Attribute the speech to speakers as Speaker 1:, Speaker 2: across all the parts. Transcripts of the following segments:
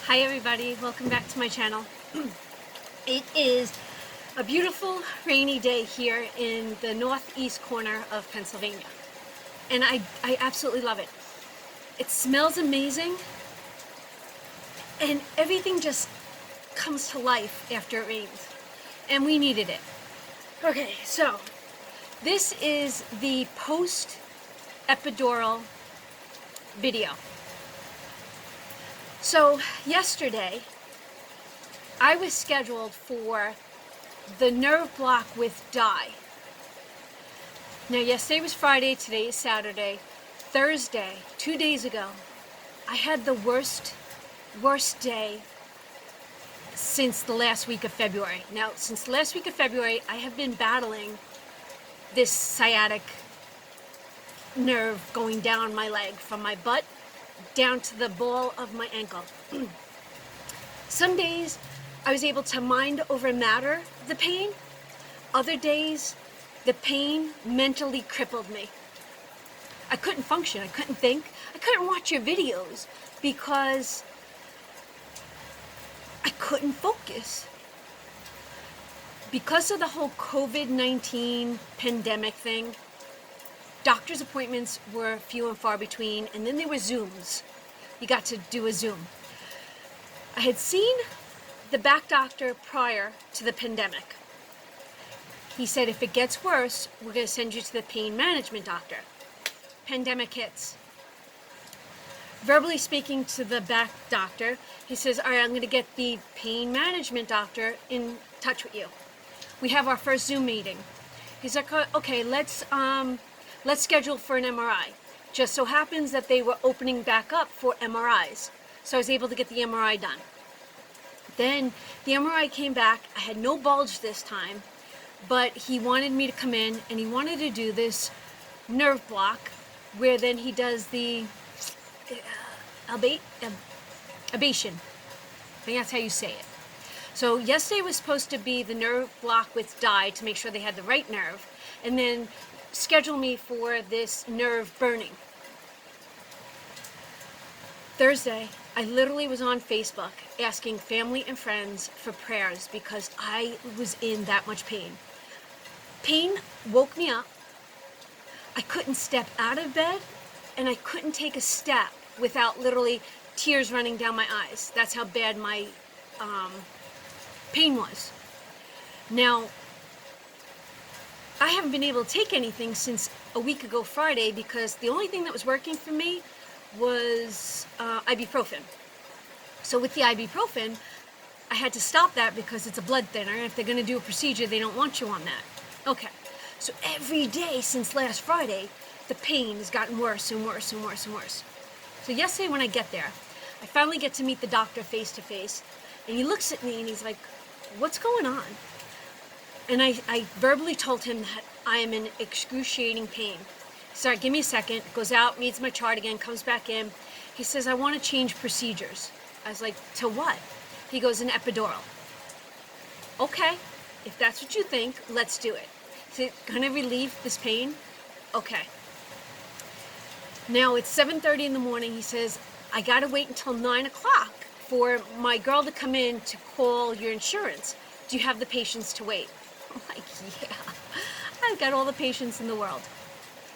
Speaker 1: Hi everybody, welcome back to my channel. It is a beautiful rainy day here in the northeast corner of Pennsylvania. And I absolutely love it. It smells amazing and everything just comes to life after it rains. And we needed it. Okay, so this is the post-epidural video. So yesterday, I was scheduled for the nerve block with dye. Now yesterday was Friday, today is Saturday. Thursday, 2 days ago, I had the worst day since the last week of February. Now, since the last week of February, I have been battling this sciatic nerve going down my leg from my butt down to the ball of my ankle. Some days I was able to mind over matter the pain. Other days the pain mentally crippled me. I couldn't function, I couldn't think, I couldn't watch your videos because I couldn't focus. Because of the whole COVID-19 pandemic thing, doctor's appointments were few and far between, and then there were Zooms. You got to do a Zoom. I had seen the back doctor prior to the pandemic. He said, if it gets worse, we're going to send you to the pain management doctor. Pandemic hits. Verbally speaking to the back doctor, he says, all right, I'm going to get the pain management doctor in touch with you. We have our first Zoom meeting. He's like, okay, let's schedule for an MRI. Just so happens that they were opening back up for MRIs. So I was able to get the MRI done. Then the MRI came back. I had no bulge this time, but he wanted me to come in and he wanted to do this nerve block where then he does the ablation. I think that's how you say it. So yesterday was supposed to be the nerve block with dye to make sure they had the right nerve, and then schedule me for this nerve burning. Thursday, I literally was on Facebook asking family and friends for prayers because I was in that much pain. Pain woke me up. I couldn't step out of bed, and I couldn't take a step without literally tears running down my eyes. That's how bad my pain was. Now, I haven't been able to take anything since a week ago Friday because the only thing that was working for me was ibuprofen. So with the ibuprofen, I had to stop that because it's a blood thinner. If they're going to do a procedure, they don't want you on that. Okay, so every day since last Friday, the pain has gotten worse and worse and worse and worse. So yesterday when I get there, I finally get to meet the doctor face to face, and he looks at me and he's like, what's going on? And I verbally told him that I am in excruciating pain. He said, give me a second, goes out, reads my chart again, comes back in. He says, I want to change procedures. I was like, to what? He goes, an epidural. Okay, if that's what you think, let's do it. Is it gonna relieve this pain? Okay. Now it's 7:30 in the morning. He says, I gotta wait until 9 o'clock for my girl to come in to call your insurance. Do you have the patience to wait? I'm like, yeah, I've got all the patience in the world.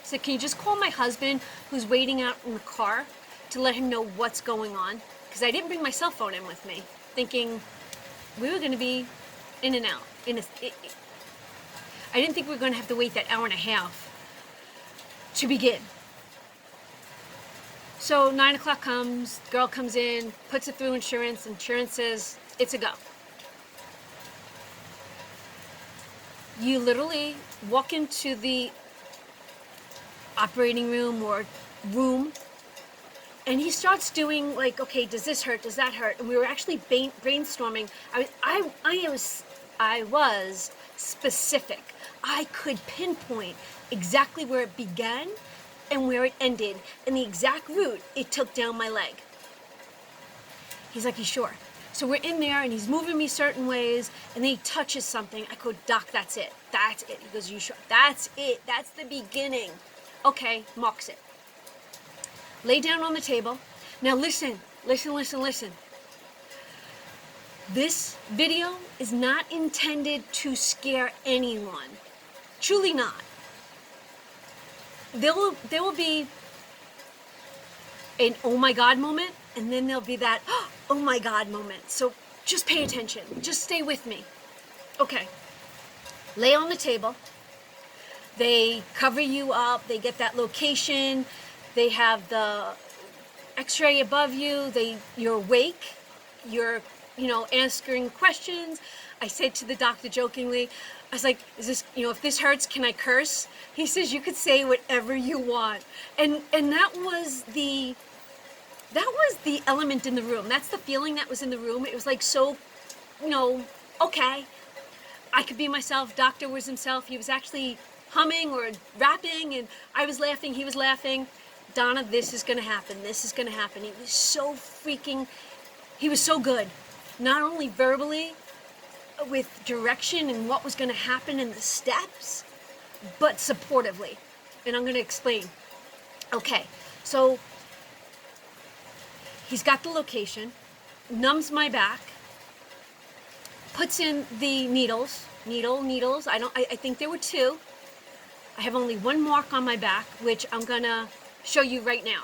Speaker 1: So can you just call my husband who's waiting out in the car to let him know what's going on? Because I didn't bring my cell phone in with me, thinking we were going to be in and out. I didn't think we were going to have to wait that hour and a half to begin. So 9 o'clock comes, girl comes in, puts it through insurance. Insurance says it's a go. You literally walk into the operating room or room, and he starts doing like, okay, does this hurt? Does that hurt? And we were actually brainstorming. I was specific. I could pinpoint exactly where it began and where it ended, and the exact route it took down my leg. He's like, you sure? So we're in there and he's moving me certain ways, and then he touches something. I go, doc, that's it. That's it. He goes, you sure? That's it. That's the beginning. Okay, marks it. Lay down on the table. Now listen. This video is not intended to scare anyone. Truly not. There will be an oh my God moment, and then there'll be that oh my God moment. So just pay attention. Just stay with me. Okay. Lay on the table. They cover you up. They get that location. They have the x-ray above you. You're awake. You're, answering questions. I said to the doctor jokingly, I was like, is this, if this hurts, can I curse? He says, you could say whatever you want. And that was the element in the room. That's the feeling that was in the room. It was like, so, okay. I could be myself. Doctor was himself. He was actually humming or rapping, and I was laughing. He was laughing. Donna, this is going to happen. This is going to happen. He was so good. Not only verbally, with direction and what was going to happen in the steps, but supportively. And I'm going to explain. Okay, so he's got the location, numbs my back, puts in the needles. I think there were 2. I have only 1 mark on my back, which I'm going to show you right now.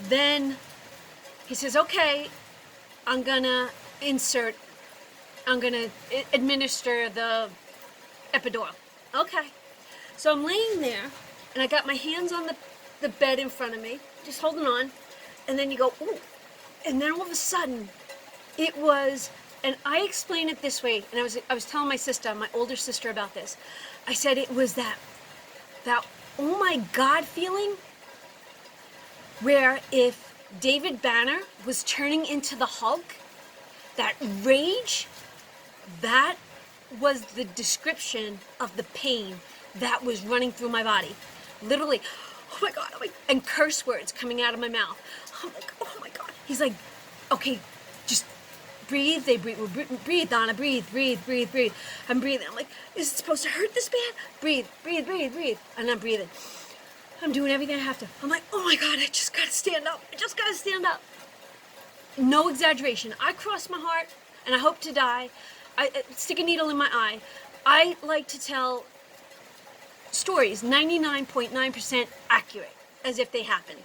Speaker 1: Then he says, okay, I'm gonna administer the epidural. Okay. So I'm laying there, and I got my hands on the bed in front of me, just holding on, and then you go, ooh, and then all of a sudden, it was, and I explain it this way, and I was telling my sister, my older sister, about this. I said it was that oh my God feeling, where if David Banner was turning into the Hulk, that rage, that was the description of the pain that was running through my body. Literally, oh my God, and curse words coming out of my mouth. I'm like, oh my God. He's like, okay, just breathe. They breathe. Breathe, Donna. Breathe. I'm breathing. I'm like, is it supposed to hurt this bad? Breathe. And I'm breathing. I'm doing everything I have to. I'm like, oh my God, I just gotta stand up. No exaggeration. I cross my heart, and I hope to die. I stick a needle in my eye. I like to tell stories 99.9% accurate, as if they happened.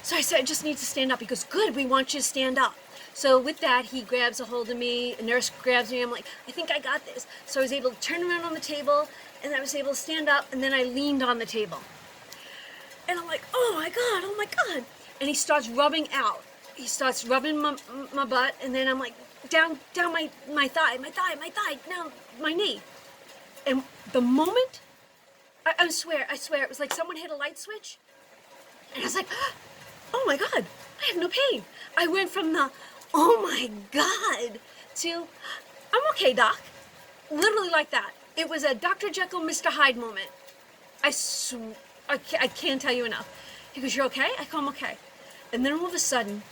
Speaker 1: So I said, I just need to stand up. He goes, good, we want you to stand up. So with that, he grabs a hold of me, a nurse grabs me, I'm like, I think I got this. So I was able to turn around on the table, and I was able to stand up, and then I leaned on the table. And I'm like, oh my God. And he starts rubbing out. He starts rubbing my butt, and then I'm like, down my thigh, down my knee. And the moment, I swear, it was like someone hit a light switch. And I was like, oh my God, I have no pain. I went from the, oh my God, to, I'm okay, doc. Literally like that. It was a Dr. Jekyll, Mr. Hyde moment. I can't tell you enough. He goes, you're okay? I go, I'm okay. And then all of a sudden,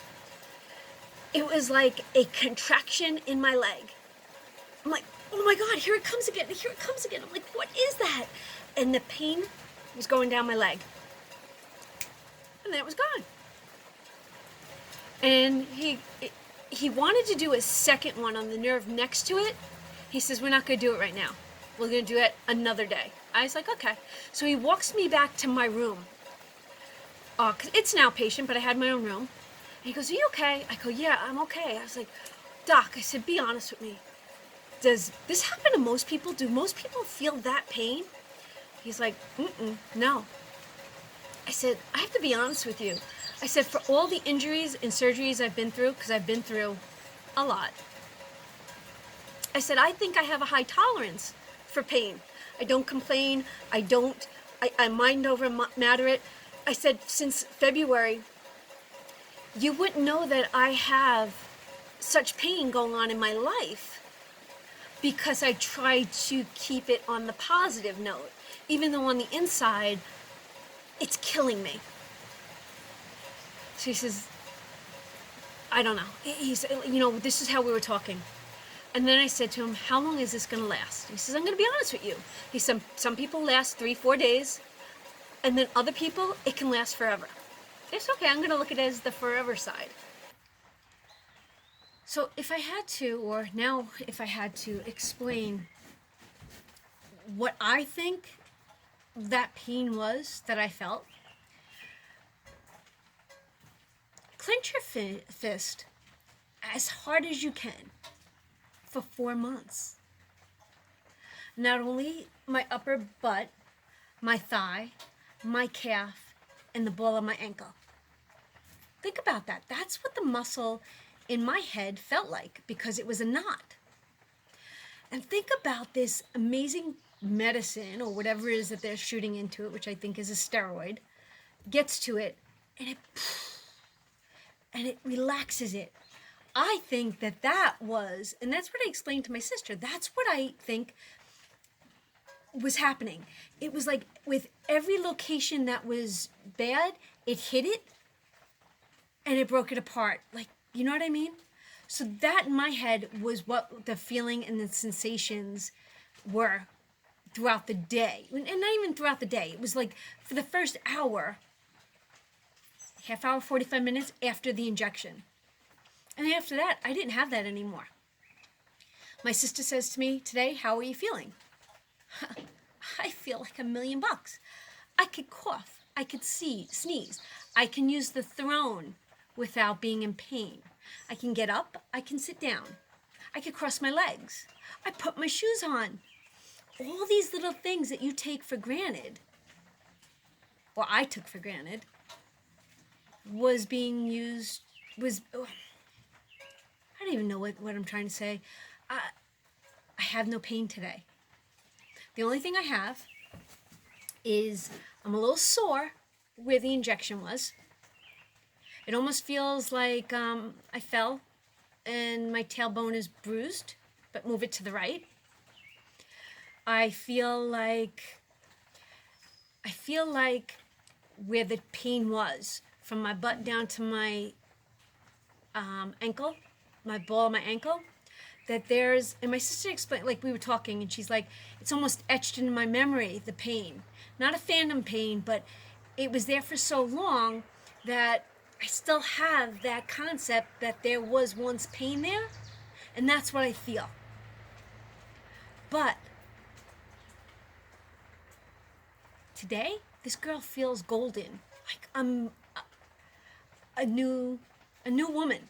Speaker 1: it was like a contraction in my leg. I'm like, oh my God, here it comes again. I'm like, what is that? And the pain was going down my leg. And then it was gone. And he wanted to do a second one on the nerve next to it. He says, we're not going to do it right now. We're going to do it another day. I was like, okay. So he walks me back to my room. 'Cause it's an outpatient, but I had my own room. And he goes, are you okay? I go, yeah, I'm okay. I was like, doc, I said, be honest with me. Does this happen to most people? Do most people feel that pain? He's like, no. I said, I have to be honest with you. I said, for all the injuries and surgeries I've been through, because I've been through a lot, I said, I think I have a high tolerance for pain. I don't complain. I mind over matter it. I said, since February, you wouldn't know that I have such pain going on in my life because I try to keep it on the positive note, even though on the inside, it's killing me. So he says, I don't know. He said, this is how we were talking. And then I said to him, how long is this going to last? He says, I'm going to be honest with you. He said, some people last 3-4 days. And then other people, it can last forever. It's okay, I'm gonna look at it as the forever side. So if I had to, or now if I had to explain what I think that pain was that I felt, clench your fist as hard as you can for 4 months. Not only my upper butt, my thigh, my calf, and the ball of my ankle. Think about that. That's what the muscle in my head felt like, because it was a knot. And think about this amazing medicine, or whatever it is that they're shooting into it, which I think is a steroid, gets to it, and it relaxes it. I think that was, and that's what I explained to my sister, that's what I think was happening. It was like with every location that was bad, it hit it, and it broke it apart. Like, you know what I mean? So that in my head was what the feeling and the sensations were throughout the day. And not even throughout the day. It was like for the first hour, half hour, 45 minutes after the injection. And then after that, I didn't have that anymore. My sister says to me today, "How are you feeling?" I feel like $1,000,000. I could cough. I could sneeze. I can use the throne without being in pain. I can get up. I can sit down. I could cross my legs. I put my shoes on. All these little things that you take for granted, or I took for granted, was being used, I don't even know what I'm trying to say. I have no pain today. The only thing I have is I'm a little sore where the injection was. It almost feels like I fell and my tailbone is bruised, but move it to the right. I feel like where the pain was, from my butt down to my ankle, my ball of my ankle, that there's, and my sister explained, like we were talking, and she's like, it's almost etched into my memory, the pain. Not a phantom pain, but it was there for so long that I still have that concept that there was once pain there, and that's what I feel. But today, this girl feels golden, like I'm a new woman.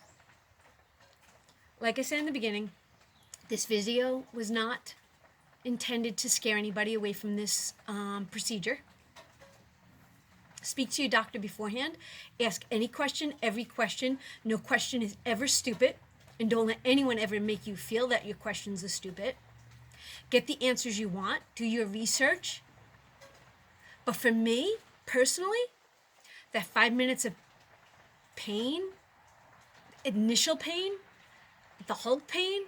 Speaker 1: Like I said in the beginning, this video was not intended to scare anybody away from this procedure. Speak to your doctor beforehand. Ask any question, every question. No question is ever stupid. And don't let anyone ever make you feel that your questions are stupid. Get the answers you want. Do your research. But for me, personally, that 5 minutes of pain, initial pain, the Hulk pain,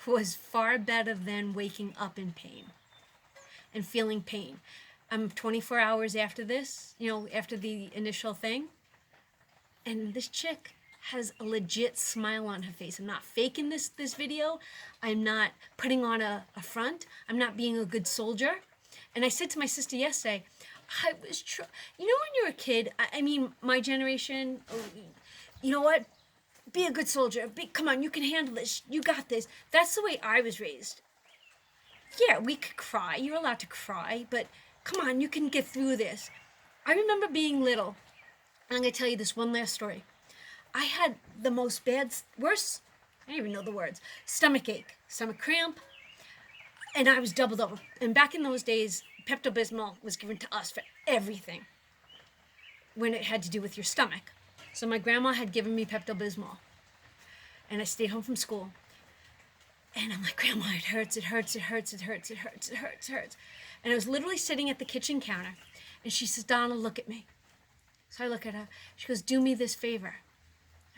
Speaker 1: was far better than waking up in pain and feeling pain. I'm 24 hours after this, after the initial thing, and this chick has a legit smile on her face. I'm not faking this video. I'm not putting on a front. I'm not being a good soldier. And I said to my sister yesterday, when you're a kid, I mean, my generation, you know what? Be a good soldier. Come on, you can handle this. You got this. That's the way I was raised. Yeah, we could cry. You're allowed to cry, but come on, you can get through this. I remember being little, and I'm going to tell you this one last story. I had the worst, I don't even know the words, stomach ache, stomach cramp, and I was doubled over. And back in those days, Pepto-Bismol was given to us for everything when it had to do with your stomach. So my grandma had given me Pepto-Bismol, and I stayed home from school. And I'm like, "Grandma, it hurts, it hurts, it hurts, it hurts, it hurts, it hurts, it hurts." And I was literally sitting at the kitchen counter, and she says, "Donna, look at me." So I look at her. She goes, "Do me this favor."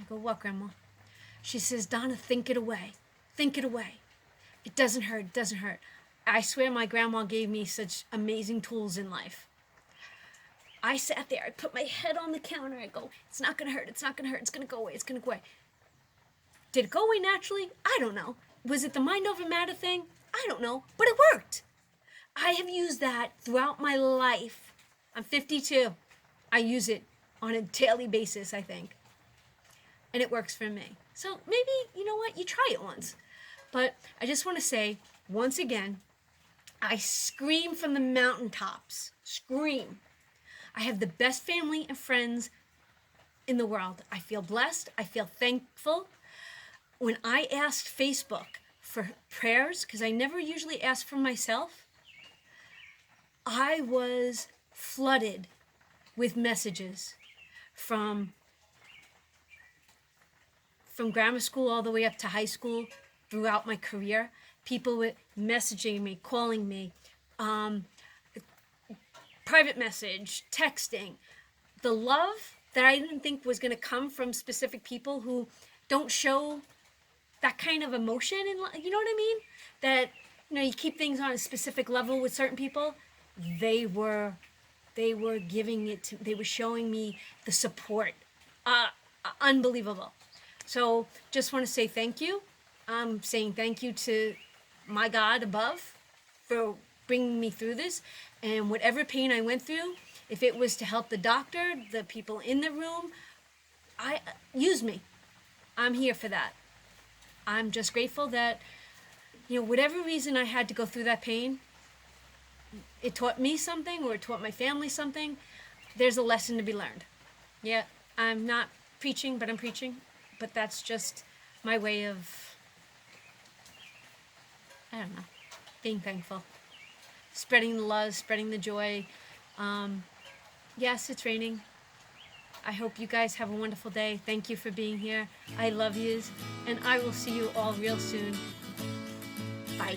Speaker 1: I go, "What, Grandma?" She says, "Donna, think it away. Think it away. It doesn't hurt, it doesn't hurt." I swear my grandma gave me such amazing tools in life. I sat there, I put my head on the counter, I go, "It's not going to hurt, it's not going to hurt, it's going to go away, it's going to go away." Did it go away naturally? I don't know. Was it the mind over matter thing? I don't know, but it worked. I have used that throughout my life. I'm 52. I use it on a daily basis, I think. And it works for me. So maybe, you know what, you try it once. But I just want to say, once again, I scream from the mountaintops. Scream. I have the best family and friends in the world. I feel blessed. I feel thankful. When I asked Facebook for prayers, because I never usually ask for myself, I was flooded with messages from grammar school all the way up to high school, throughout my career. People were messaging me, calling me, private message, texting. The love that I didn't think was going to come from specific people who don't show that kind of emotion, and you know what I mean? That, you know, you keep things on a specific level with certain people. They were giving it to, they were showing me the support. Unbelievable. So just want to say thank you. I'm saying thank you to my God above for bringing me through this, and whatever pain I went through, if it was to help the doctor, the people in the room, use me. I'm here for that. I'm just grateful that, you know, whatever reason I had to go through that pain, it taught me something, or it taught my family something. There's a lesson to be learned. Yeah, I'm not preaching, but I'm preaching. But that's just my way of, I don't know, being thankful. Spreading the love, spreading the joy. Yes, it's raining. I hope you guys have a wonderful day. Thank you for being here. I love yous, and I will see you all real soon. Bye.